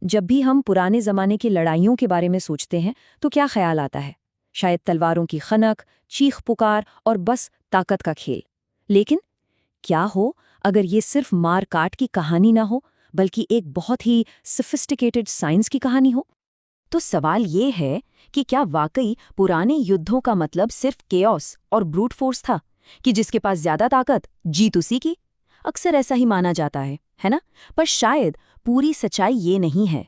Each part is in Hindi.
जब भी हम पुराने ज़माने की लड़ाइयों के बारे में सोचते हैं तो क्या ख्याल आता है? शायद तलवारों की खनक, चीख पुकार और बस ताकत का खेल। लेकिन क्या हो अगर ये सिर्फ मार काट की कहानी ना हो, बल्कि एक बहुत ही सोफिस्टिकेटेड साइंस की कहानी हो? तो सवाल ये है कि क्या वाकई पुराने युद्धों का मतलब सिर्फ केओस और ब्रूट फोर्स था, कि जिसके पास ज्यादा ताकत जीत उसी की? अक्सर ऐसा ही माना जाता है ना? पर शायद पूरी सच्चाई ये नहीं है।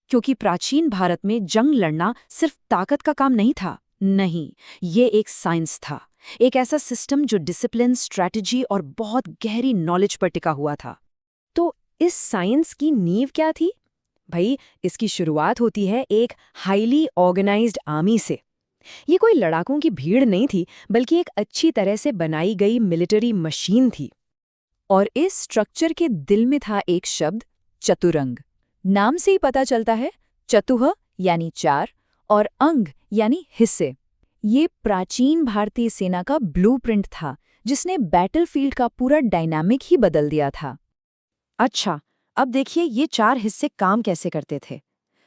क्योंकि प्राचीन भारत में जंग लड़ना सिर्फ ताकत का काम नहीं था। नहीं, ये एक साइंस था। एक ऐसा सिस्टम जो डिसिप्लिन, स्ट्रैटेजी और बहुत गहरी नॉलेज पर टिका हुआ था। तो इस साइंस की नींव क्या थी? भाई, इसकी शुरुआत होती है एक हाईली ऑर्गेनाइज्ड आर्मी से। ये कोई लड़ाकों की भीड़ नहीं थी, बल्कि एक अच्छी तरह से बनाई गई मिलिट्री मशीन थी। और इस स्ट्रक्चर के दिल में था एक शब्द, चतुरंग। नाम से ही पता चलता है, चतुह यानी चार और अंग यानी हिस्से। ये प्राचीन भारतीय सेना का ब्लूप्रिंट था, जिसने बैटलफील्ड का पूरा डायनामिक ही बदल दिया था। अच्छा, अब देखिए ये चार हिस्से काम कैसे करते थे।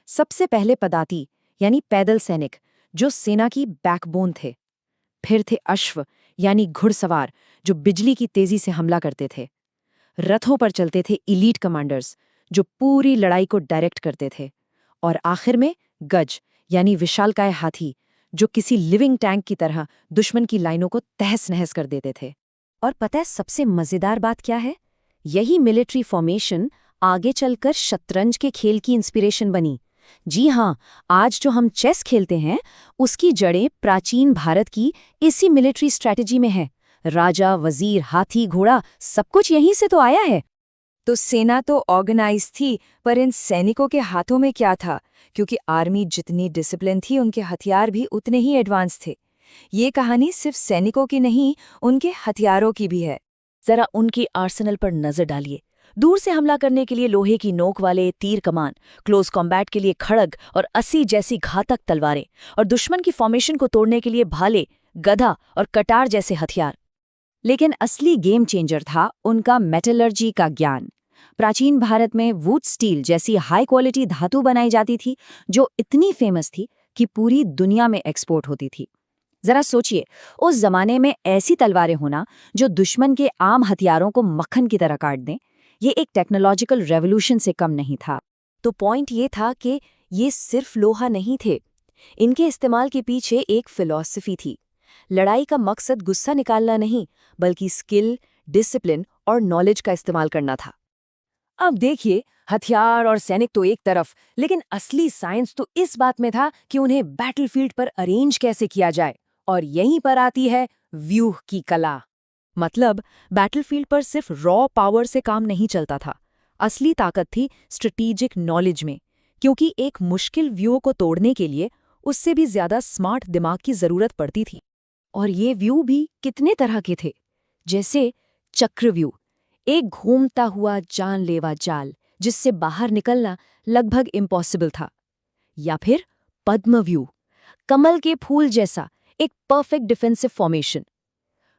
सबसे पहले पदाती यानी पैदल सैनिक, जो सेना की बैकबोन थे। फिर थे अश्व यानी घुड़सवार, जो बिजली की तेजी से हमला करते थे। रथों पर चलते थे इलीट कमांडर्स, जो पूरी लड़ाई को डायरेक्ट करते थे। और आखिर में गज यानी विशालकाय हाथी, जो किसी लिविंग टैंक की तरह दुश्मन की लाइनों को तहस नहस कर देते थे। और पता है सबसे मजेदार बात क्या है? यही मिलिट्री फॉर्मेशन आगे चलकर शतरंज के खेल की इंस्पिरेशन बनी। जी हाँ, आज जो हम चेस खेलते हैं, उसकी जड़ें प्राचीन भारत की इसी मिलिट्री स्ट्रैटेजी में है। राजा, वजीर, हाथी, घोड़ा, सब कुछ यहीं से तो आया है। तो सेना तो ऑर्गेनाइज थी, पर इन सैनिकों के हाथों में क्या था? क्योंकि आर्मी जितनी डिसिप्लिन थी, उनके हथियार भी उतने ही एडवांस थे। ये कहानी सिर्फ सैनिकों की नहीं, उनके हथियारों की भी है। जरा उनकी आर्सेनल पर नजर डालिए। दूर से हमला करने के लिए लोहे की नोक वाले तीर कमान, क्लोज कॉम्बैट के लिए खड़ग और अस्सी जैसी घातक तलवारें, और दुश्मन की फॉर्मेशन को तोड़ने के लिए भाले, गधा और कटार जैसे हथियार। लेकिन असली गेम चेंजर था उनका मेटलर्जी का ज्ञान। प्राचीन भारत में वुड स्टील जैसी हाई क्वालिटी धातु बनाई जाती थी, जो इतनी फेमस थी कि पूरी दुनिया में एक्सपोर्ट होती थी। जरा सोचिए, उस जमाने में ऐसी तलवारें होना जो दुश्मन के आम हथियारों को मक्खन की तरह काट दें, ये एक टेक्नोलॉजिकल रेवोल्यूशन से कम नहीं था। तो पॉइंट ये था कि ये सिर्फ लोहा नहीं थे। इनके इस्तेमाल के पीछे एक फिलॉसफी थी। लड़ाई का मकसद गुस्सा निकालना नहीं, बल्कि स्किल, डिसिप्लिन और नॉलेज का इस्तेमाल करना था। अब देखिए, हथियार और सैनिक तो एक तरफ, लेकिन असली साइंस तो इस बात में था कि उन्हें बैटलफील्ड पर अरेंज कैसे किया जाए। और यहीं पर आती है व्यूह की कला। मतलब बैटलफील्ड पर सिर्फ रॉ पावर से काम नहीं चलता था। असली ताकत थी स्ट्रेटेजिक नॉलेज में, क्योंकि एक मुश्किल व्यू को तोड़ने के लिए उससे भी ज्यादा स्मार्ट दिमाग की जरूरत पड़ती थी। और ये व्यू भी कितने तरह के थे, जैसे चक्रव्यूह, एक घूमता हुआ जानलेवा जाल जिससे बाहर निकलना लगभग इम्पॉसिबल था। या फिर पद्मव्यूह, कमल के फूल जैसा एक perfect defensive formation.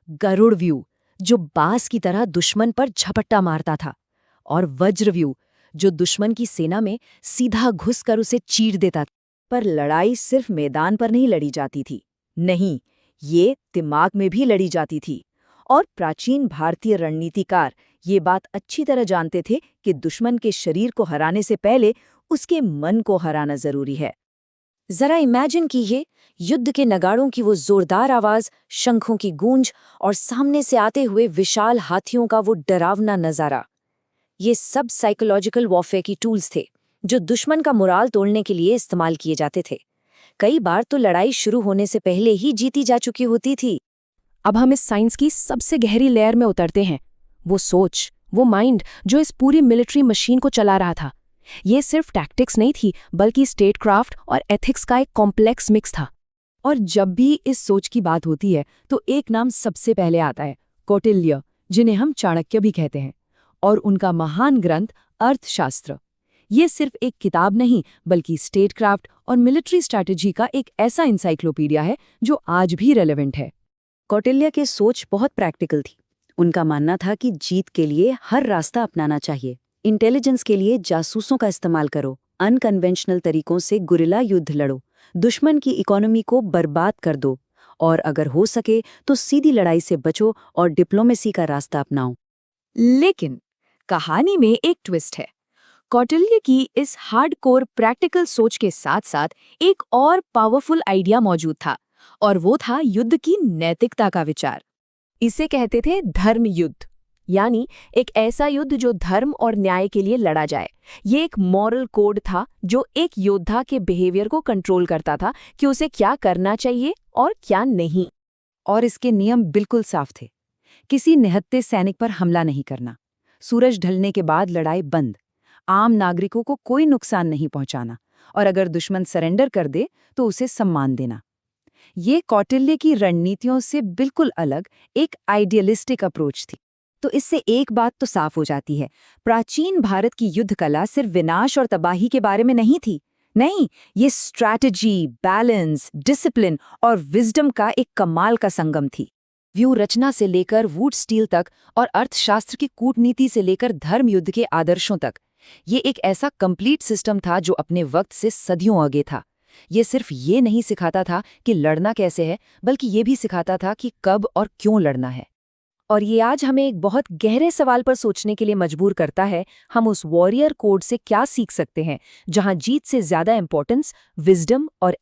Garud view, जो बास की तरह दुश्मन पर झपट्टा मारता था। और वज्रव्यूह, जो दुश्मन की सेना में सीधा घुसकर उसे चीर देता था। पर लड़ाई सिर्फ मैदान पर नहीं लड़ी जाती थी। नहीं, ये दिमाग में भी लड़ी जाती थी। और प्राचीन भारतीय रणनीतिकार ये बात अच्छी तरह जानते थे कि दुश्मन के शरीर को हराने से पहले उसके मन को हराना जरूरी है। जरा इमेजिन कीजिए, युद्ध के नगाड़ों की वो जोरदार आवाज, शंखों की गूंज और सामने से आते हुए विशाल हाथियों का वो डरावना नजारा। ये सब साइकोलॉजिकल वॉरफेयर की टूल्स थे, जो दुश्मन का मोराल तोड़ने के लिए इस्तेमाल किए जाते थे। कई बार तो लड़ाई शुरू होने से पहले ही जीती जा चुकी होती थी। अब हम इस साइंस की सबसे गहरी लेयर में उतरते हैं। वो सोच, वो माइंड जो इस पूरी मिलिट्री मशीन को चला रहा था। ये सिर्फ टैक्टिक्स नहीं थी, बल्कि स्टेटक्राफ्ट और एथिक्स का एक कॉम्प्लेक्स मिक्स था। और जब भी इस सोच की बात होती है, तो एक नाम सबसे पहले आता है, कौटिल्य, जिन्हें हम चाणक्य भी कहते हैं। और उनका महान ग्रंथ अर्थशास्त्र। ये सिर्फ एक किताब नहीं, बल्कि स्टेटक्राफ्ट और मिलिट्री स्ट्रैटेजी का एक ऐसा इंसाइक्लोपीडिया है जो आज भी रेलेवेंट है। कौटिल्य की सोच बहुत प्रैक्टिकल थी। उनका मानना था कि जीत के लिए हर रास्ता अपनाना चाहिए। इंटेलिजेंस के लिए जासूसों का इस्तेमाल करो, अनकन्वेंशनल तरीकों से गुरिल्ला युद्ध लड़ो, दुश्मन की इकोनॉमी को बर्बाद कर दो और अगर हो सके तो सीधी लड़ाई से बचो और डिप्लोमेसी का रास्ता अपनाओ। लेकिन कहानी में एक ट्विस्ट है। कौटिल्य की इस हार्डकोर प्रैक्टिकल सोच के साथ साथ एक और पावरफुल आइडिया मौजूद था, और वो था युद्ध की नैतिकता का विचार। इसे कहते थे धर्म युद्ध, यानी एक ऐसा युद्ध जो धर्म और न्याय के लिए लड़ा जाए। ये एक मॉरल कोड था जो एक योद्धा के बिहेवियर को कंट्रोल करता था कि उसे क्या करना चाहिए और क्या नहीं। और इसके नियम बिल्कुल साफ थे। किसी निहत्थे सैनिक पर हमला नहीं करना, सूरज ढलने के बाद लड़ाई बंद, आम नागरिकों को कोई नुकसान नहीं पहुंचाना और अगर दुश्मन सरेंडर कर दे तो उसे सम्मान देना। ये कौटिल्य की रणनीतियों से बिल्कुल अलग एक आइडियलिस्टिक अप्रोच थी। तो इससे एक बात तो साफ हो जाती है, प्राचीन भारत की युद्ध कला सिर्फ विनाश और तबाही के बारे में नहीं थी। नहीं, ये स्ट्रैटेजी, बैलेंस, डिसिप्लिन और विजडम का एक कमाल का संगम थी। व्यू रचना से लेकर वुड स्टील तक और अर्थशास्त्र की कूटनीति से लेकर धर्म युद्ध के आदर्शों तक, ये एक ऐसा कंप्लीट सिस्टम था जो अपने वक्त से सदियों आगे था। ये सिर्फ ये नहीं सिखाता था कि लड़ना कैसे है, बल्कि ये भी सिखाता था कि कब और क्यों लड़ना है। और ये आज हमें एक बहुत गहरे सवाल पर सोचने के लिए मजबूर करता है, हम उस वॉरियर कोड से क्या सीख सकते हैं जहां जीत से ज्यादा इंपॉर्टेंस विजडम और